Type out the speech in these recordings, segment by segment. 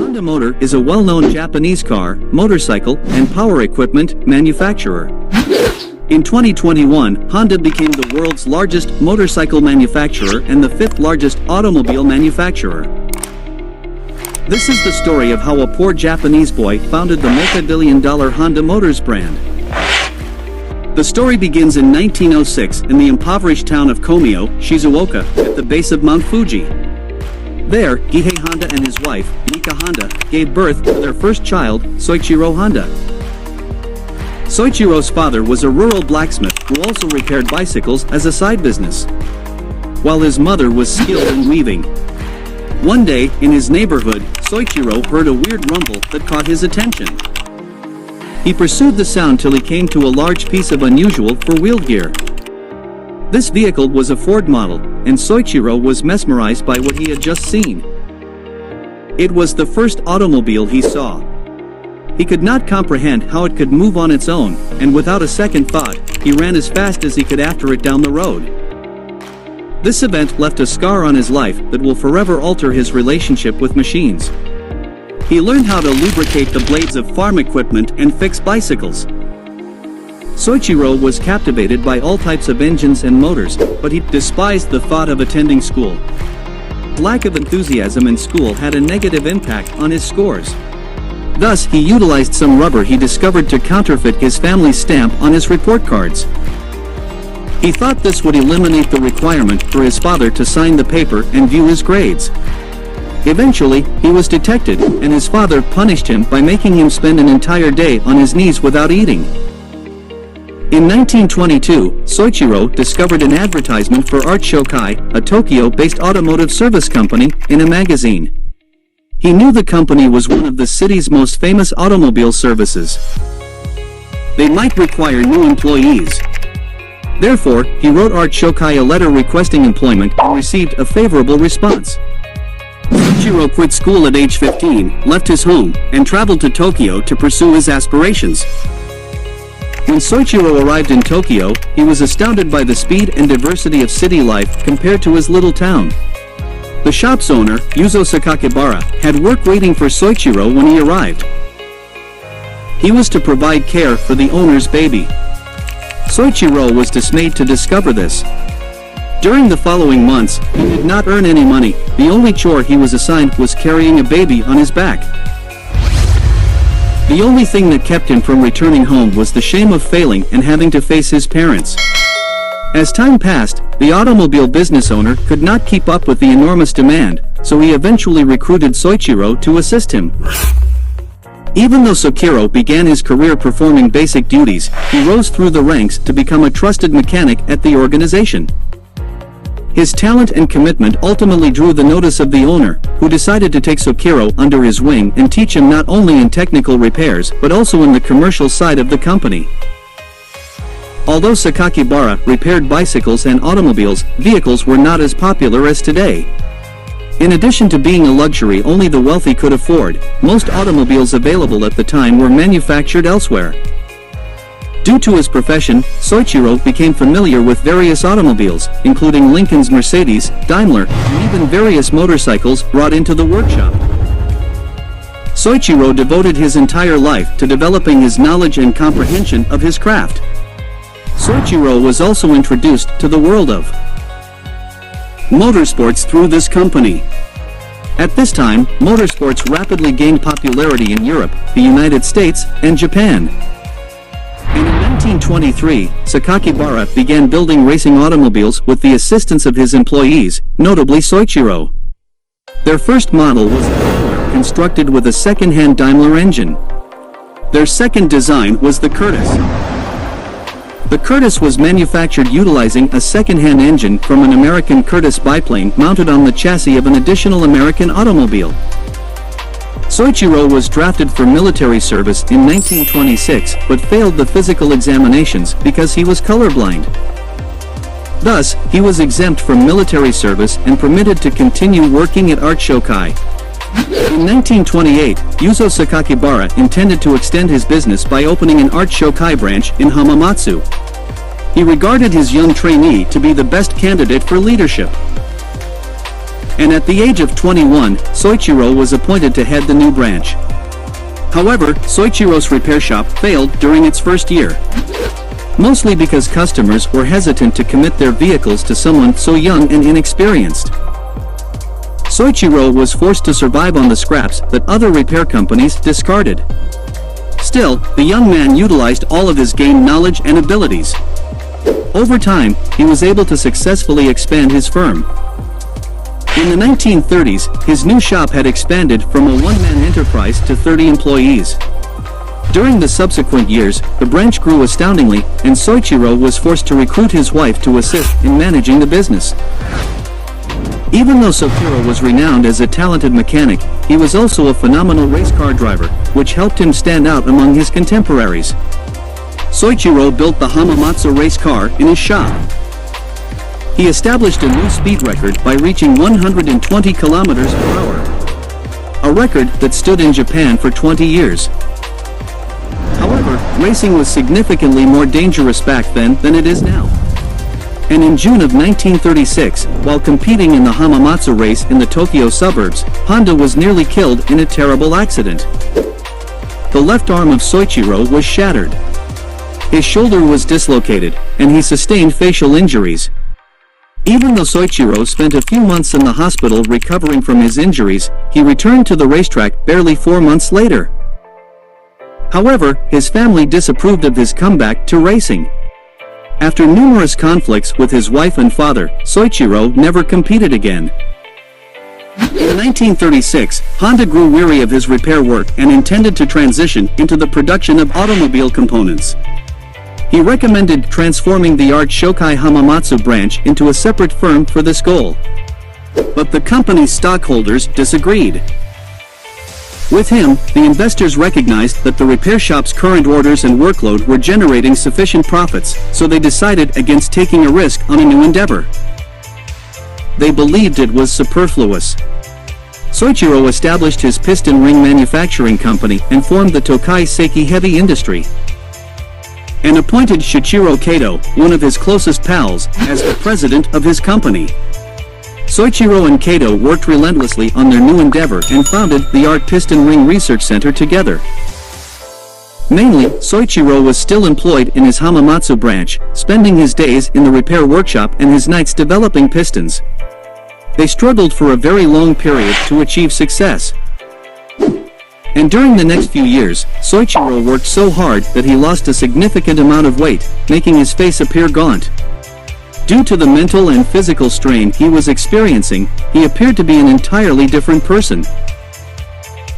Honda Motor is a well-known Japanese car, motorcycle, and power equipment manufacturer. In 2021, Honda became the world's largest motorcycle manufacturer and the fifth largest automobile manufacturer. This is the story of how a poor Japanese boy founded the multi-billion-dollar Honda Motors brand. The story begins in 1906 in the impoverished town of Komio, Shizuoka, at the base of Mount Fuji. There, Gihei Honda and his wife, Mika Honda, gave birth to their first child, Soichiro Honda. Soichiro's father was a rural blacksmith who also repaired bicycles as a side business, while his mother was skilled in weaving. One day, in his neighborhood, Soichiro heard a weird rumble that caught his attention. He pursued the sound till he came to a large piece of unusual four-wheeled gear. This vehicle was a Ford model, and Soichiro was mesmerized by what he had just seen. It was the first automobile he saw. He could not comprehend how it could move on its own, and without a second thought, he ran as fast as he could after it down the road. This event left a scar on his life that will forever alter his relationship with machines. He learned how to lubricate the blades of farm equipment and fix bicycles. Soichiro was captivated by all types of engines and motors, but he despised the thought of attending school. Lack of enthusiasm in school had a negative impact on his scores. Thus, he utilized some rubber he discovered to counterfeit his family's stamp on his report cards. He thought this would eliminate the requirement for his father to sign the paper and view his grades. Eventually, he was detected, and his father punished him by making him spend an entire day on his knees without eating. In 1922, Soichiro discovered an advertisement for Art Shokai, a Tokyo-based automotive service company, in a magazine. He knew the company was one of the city's most famous automobile services. They might require new employees. Therefore, he wrote Art Shokai a letter requesting employment and received a favorable response. Soichiro quit school at age 15, left his home, and traveled to Tokyo to pursue his aspirations. When Soichiro arrived in Tokyo, he was astounded by the speed and diversity of city life compared to his little town. The shop's owner, Yuzo Sakakibara, had work waiting for Soichiro when he arrived. He was to provide care for the owner's baby. Soichiro was dismayed to discover this. During the following months, he did not earn any money. The only chore he was assigned was carrying a baby on his back. The only thing that kept him from returning home was the shame of failing and having to face his parents. As time passed, the automobile business owner could not keep up with the enormous demand, so he eventually recruited Soichiro to assist him. Even though Soichiro began his career performing basic duties, he rose through the ranks to become a trusted mechanic at the organization. His talent and commitment ultimately drew the notice of the owner, who decided to take Soichiro under his wing and teach him not only in technical repairs but also in the commercial side of the company. Although Sakakibara repaired bicycles and automobiles, vehicles were not as popular as today. In addition to being a luxury only the wealthy could afford, most automobiles available at the time were manufactured elsewhere. Due to his profession, Soichiro became familiar with various automobiles, including Lincoln's Mercedes, Daimler, and even various motorcycles brought into the workshop. Soichiro devoted his entire life to developing his knowledge and comprehension of his craft. Soichiro was also introduced to the world of motorsports through this company. At this time, motorsports rapidly gained popularity in Europe, the United States, and Japan. In 1923, Sakakibara began building racing automobiles with the assistance of his employees, notably Soichiro. Their first model was a Daimler constructed with a second-hand Daimler engine. Their second design was the Curtiss. The Curtiss was manufactured utilizing a second-hand engine from an American Curtiss biplane mounted on the chassis of an additional American automobile. Soichiro was drafted for military service in 1926 but failed the physical examinations because he was colorblind. Thus, he was exempt from military service and permitted to continue working at Art Shokai. In 1928, Yuzo Sakakibara intended to extend his business by opening an Art Shokai branch in Hamamatsu. He regarded his young trainee to be the best candidate for leadership. and at the age of 21, Soichiro was appointed to head the new branch. However, Soichiro's repair shop failed during its first year. Mostly because customers were hesitant to commit their vehicles to someone so young and inexperienced. Soichiro was forced to survive on the scraps that other repair companies discarded. Still, the young man utilized all of his gained knowledge and abilities. Over time, he was able to successfully expand his firm. In the 1930s, his new shop had expanded from a one-man enterprise to 30 employees. During the subsequent years, the branch grew astoundingly, and Soichiro was forced to recruit his wife to assist in managing the business. Even though Soichiro was renowned as a talented mechanic, he was also a phenomenal race car driver, which helped him stand out among his contemporaries. Soichiro built the Hamamatsu race car in his shop. He established a new speed record by reaching 120 kilometers per hour, a record that stood in Japan for 20 years. However, racing was significantly more dangerous back then than it is now. And in June of 1936, while competing in the Hamamatsu race in the Tokyo suburbs, Honda was nearly killed in a terrible accident. The left arm of Soichiro was shattered. His shoulder was dislocated, and he sustained facial injuries. Even though Soichiro spent a few months in the hospital recovering from his injuries, he returned to the racetrack barely 4 months later. However, his family disapproved of his comeback to racing. After numerous conflicts with his wife and father, Soichiro never competed again. In 1936, Honda grew weary of his repair work and intended to transition into the production of automobile components. He recommended transforming the Art Shokai Hamamatsu branch into a separate firm for this goal. But the company's stockholders disagreed. With him, the investors recognized that the repair shop's current orders and workload were generating sufficient profits, so they decided against taking a risk on a new endeavor. They believed it was superfluous. Soichiro established his piston ring manufacturing company and formed the Tokai Seiki Heavy Industry, and appointed Shichiro Kato, one of his closest pals, as the president of his company. Soichiro and Kato worked relentlessly on their new endeavor and founded the Art Piston Ring Research Center together. Mainly, Soichiro was still employed in his Hamamatsu branch, spending his days in the repair workshop and his nights developing pistons. They struggled for a very long period to achieve success. And during the next few years, Soichiro worked so hard that he lost a significant amount of weight, making his face appear gaunt. Due to the mental and physical strain he was experiencing, he appeared to be an entirely different person.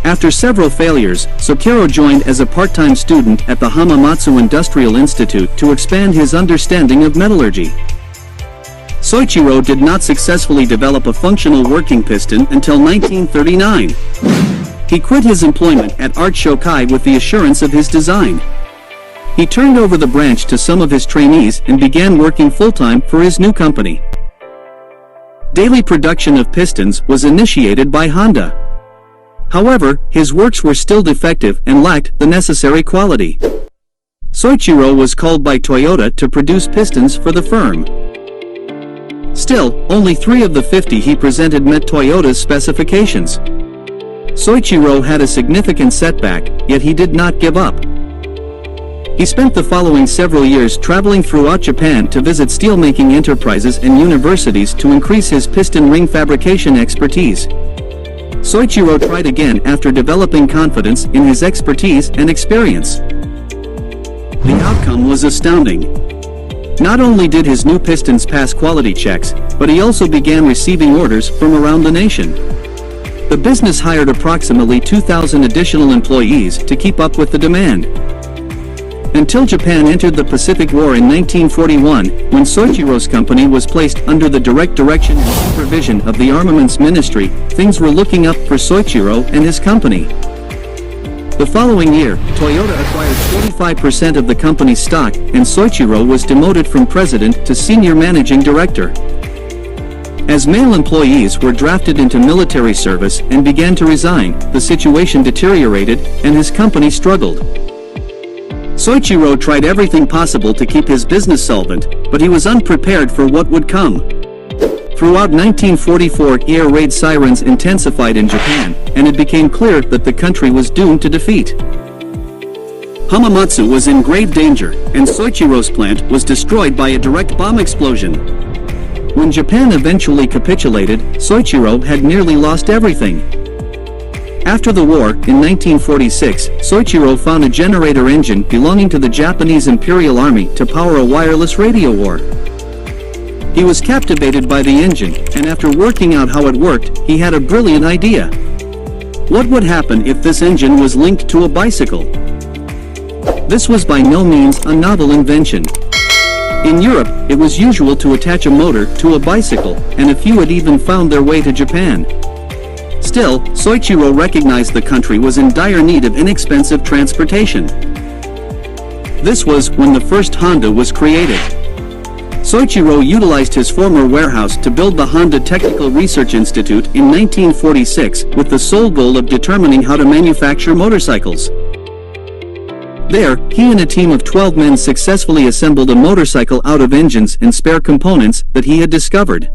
After several failures, Soichiro joined as a part-time student at the Hamamatsu Industrial Institute to expand his understanding of metallurgy. Soichiro did not successfully develop a functional working piston until 1939. He quit his employment at Art Shokai with the assurance of his design. He turned over the branch to some of his trainees and began working full-time for his new company. Daily production of pistons was initiated by Honda. However, his works were still defective and lacked the necessary quality. Soichiro was called by Toyota to produce pistons for the firm. Still, only 3 of the 50 he presented met Toyota's specifications. Soichiro had a significant setback, yet he did not give up. He spent the following several years traveling throughout Japan to visit steelmaking enterprises and universities to increase his piston ring fabrication expertise. Soichiro tried again after developing confidence in his expertise and experience. The outcome was astounding. Not only did his new pistons pass quality checks, but he also began receiving orders from around the nation. The business hired approximately 2,000 additional employees to keep up with the demand. Until Japan entered the Pacific War in 1941, when Soichiro's company was placed under the direct direction and supervision of the Armaments Ministry, things were looking up for Soichiro and his company. The following year, Toyota acquired 45% of the company's stock, and Soichiro was demoted from president to senior managing director. As male employees were drafted into military service and began to resign, the situation deteriorated, and his company struggled. Soichiro tried everything possible to keep his business solvent, but he was unprepared for what would come. Throughout 1944, air raid sirens intensified in Japan, and it became clear that the country was doomed to defeat. Hamamatsu was in grave danger, and Soichiro's plant was destroyed by a direct bomb explosion. When Japan eventually capitulated, Soichiro had nearly lost everything. After the war, in 1946, Soichiro found a generator engine belonging to the Japanese Imperial Army to power a wireless radio war. He was captivated by the engine, and after working out how it worked, he had a brilliant idea. What would happen if this engine was linked to a bicycle? This was by no means a novel invention. In Europe, it was usual to attach a motor to a bicycle, and a few had even found their way to Japan. Still, Soichiro recognized the country was in dire need of inexpensive transportation. This was when the first Honda was created. Soichiro utilized his former warehouse to build the Honda Technical Research Institute in 1946 with the sole goal of determining how to manufacture motorcycles. There, he and a team of 12 men successfully assembled a motorcycle out of engines and spare components that he had discovered.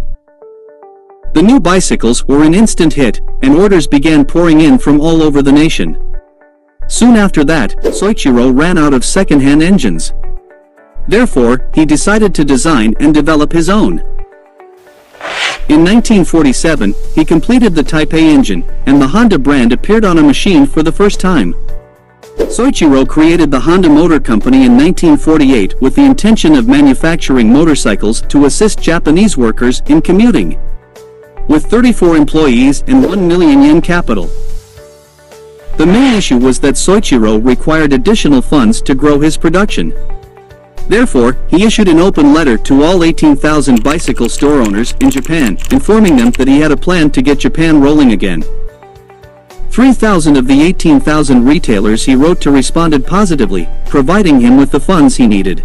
The new bicycles were an instant hit, and orders began pouring in from all over the nation. Soon after that, Soichiro ran out of second-hand engines. Therefore, he decided to design and develop his own. In 1947, he completed the Type A engine, and the Honda brand appeared on a machine for the first time. Soichiro created the Honda Motor Company in 1948 with the intention of manufacturing motorcycles to assist Japanese workers in commuting. With 34 employees and 1 million yen capital. The main issue was that Soichiro required additional funds to grow his production. Therefore, he issued an open letter to all 18,000 bicycle store owners in Japan, informing them that he had a plan to get Japan rolling again. 3,000 of the 18,000 retailers he wrote to responded positively, providing him with the funds he needed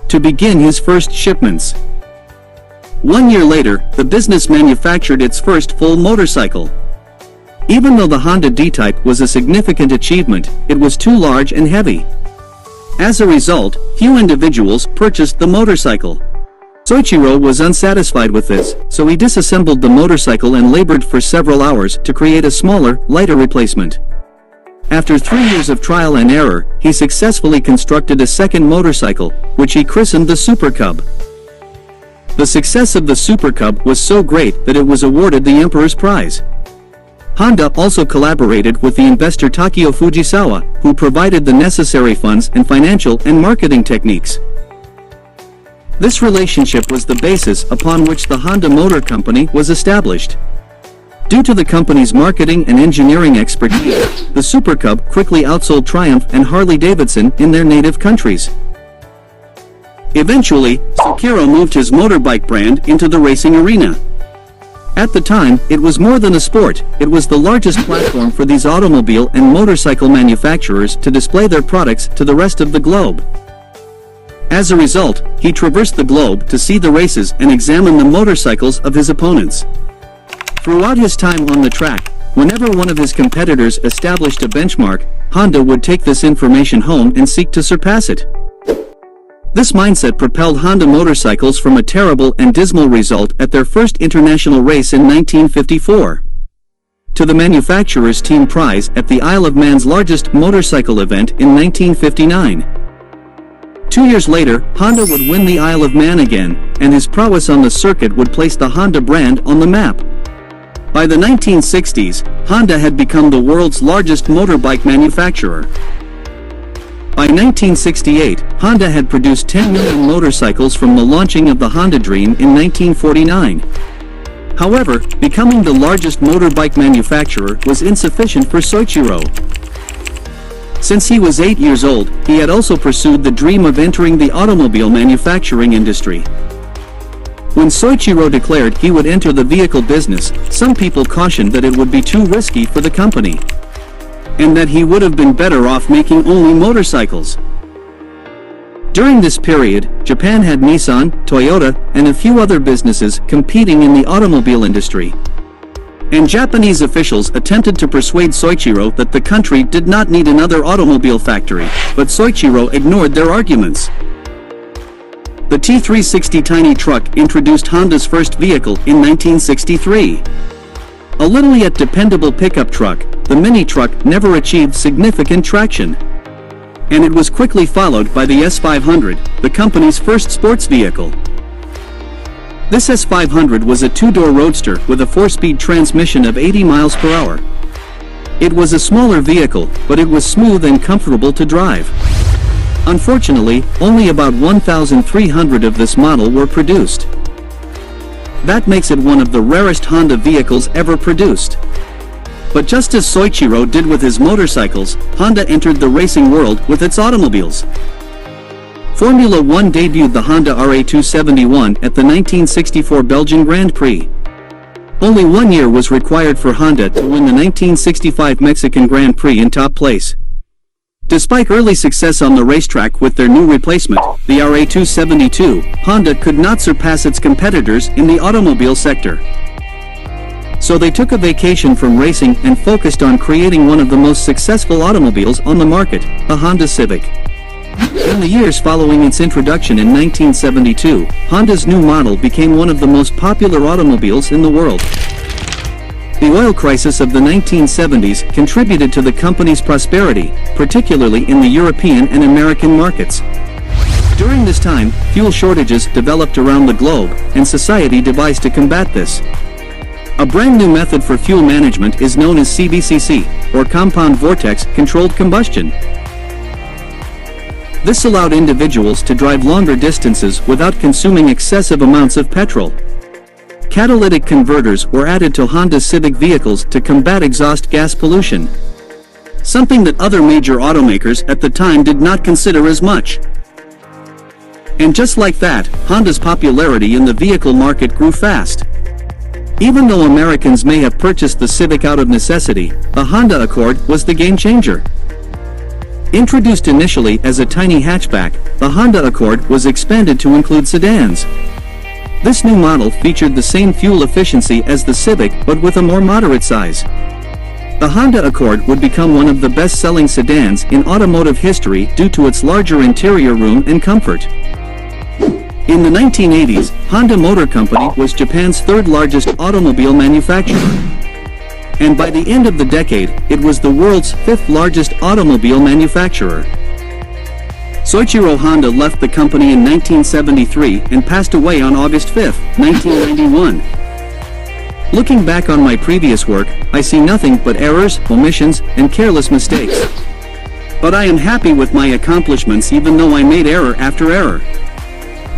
to begin his first shipments. 1 year later, the business manufactured its first full motorcycle. Even though the Honda D-Type was a significant achievement, it was too large and heavy. As a result, few individuals purchased the motorcycle. Soichiro was unsatisfied with this, so he disassembled the motorcycle and labored for several hours to create a smaller, lighter replacement. After 3 years of trial and error, he successfully constructed a second motorcycle, which he christened the Super Cub. The success of the Super Cub was so great that it was awarded the Emperor's Prize. Honda also collaborated with the investor Takeo Fujisawa, who provided the necessary funds and financial and marketing techniques. This relationship was the basis upon which the Honda Motor Company was established. Due to the company's marketing and engineering expertise, the Super Cub quickly outsold Triumph and Harley-Davidson in their native countries. Eventually, Soichiro moved his motorbike brand into the racing arena. At the time, it was more than a sport, it was the largest platform for these automobile and motorcycle manufacturers to display their products to the rest of the globe. As a result, he traversed the globe to see the races and examine the motorcycles of his opponents. Throughout his time on the track, whenever one of his competitors established a benchmark, Honda would take this information home and seek to surpass it. This mindset propelled Honda motorcycles from a terrible and dismal result at their first international race in 1954 to the manufacturer's team prize at the Isle of Man's largest motorcycle event in 1959. 2 years later, Honda would win the Isle of Man again, and his prowess on the circuit would place the Honda brand on the map. By the 1960s, Honda had become the world's largest motorbike manufacturer. By 1968, Honda had produced 10 million motorcycles from the launching of the Honda Dream in 1949. However, becoming the largest motorbike manufacturer was insufficient for Soichiro. Since he was 8 years old, he had also pursued the dream of entering the automobile manufacturing industry. When Soichiro declared he would enter the vehicle business, some people cautioned that it would be too risky for the company, and that he would have been better off making only motorcycles. During this period, Japan had Nissan, Toyota, and a few other businesses competing in the automobile industry. And Japanese officials attempted to persuade Soichiro that the country did not need another automobile factory, but Soichiro ignored their arguments. The T360 tiny truck introduced Honda's first vehicle in 1963. A little yet dependable pickup truck, the mini truck never achieved significant traction. And it was quickly followed by the S500, the company's first sports vehicle. This S500 was a two-door roadster with a 4-speed transmission of 80 miles per hour. It was a smaller vehicle, but it was smooth and comfortable to drive. Unfortunately, only about 1,300 of this model were produced. That makes it one of the rarest Honda vehicles ever produced. But just as Soichiro did with his motorcycles, Honda entered the racing world with its automobiles. Formula One debuted the Honda RA271 at the 1964 Belgian Grand Prix. Only 1 year was required for Honda to win the 1965 Mexican Grand Prix in top place. Despite early success on the racetrack with their new replacement, the RA272, Honda could not surpass its competitors in the automobile sector. So they took a vacation from racing and focused on creating one of the most successful automobiles on the market, the Honda Civic. In the years following its introduction in 1972, Honda's new model became one of the most popular automobiles in the world. The oil crisis of the 1970s contributed to the company's prosperity, particularly in the European and American markets. During this time, fuel shortages developed around the globe, and society devised to combat this. A brand new method for fuel management is known as CVCC, or Compound Vortex Controlled Combustion. This allowed individuals to drive longer distances without consuming excessive amounts of petrol. Catalytic converters were added to Honda Civic vehicles to combat exhaust gas pollution, something that other major automakers at the time did not consider as much. And just like that, Honda's popularity in the vehicle market grew fast. Even though Americans may have purchased the Civic out of necessity, the Honda Accord was the game changer. Introduced initially as a tiny hatchback, the Honda Accord was expanded to include sedans. This new model featured the same fuel efficiency as the Civic but with a more moderate size. The Honda Accord would become one of the best-selling sedans in automotive history due to its larger interior room and comfort. In the 1980s, Honda Motor Company was Japan's third-largest automobile manufacturer. And by the end of the decade, it was the world's fifth-largest automobile manufacturer. Soichiro Honda left the company in 1973 and passed away on August 5, 1991. Looking back on my previous work, I see nothing but errors, omissions, and careless mistakes. But I am happy with my accomplishments even though I made error after error.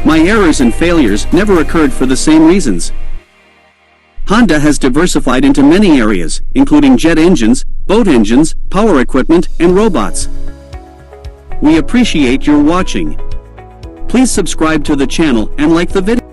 My errors and failures never occurred for the same reasons. Honda has diversified into many areas, including jet engines, boat engines, power equipment, and robots. We appreciate your watching. Please subscribe to the channel and like the video.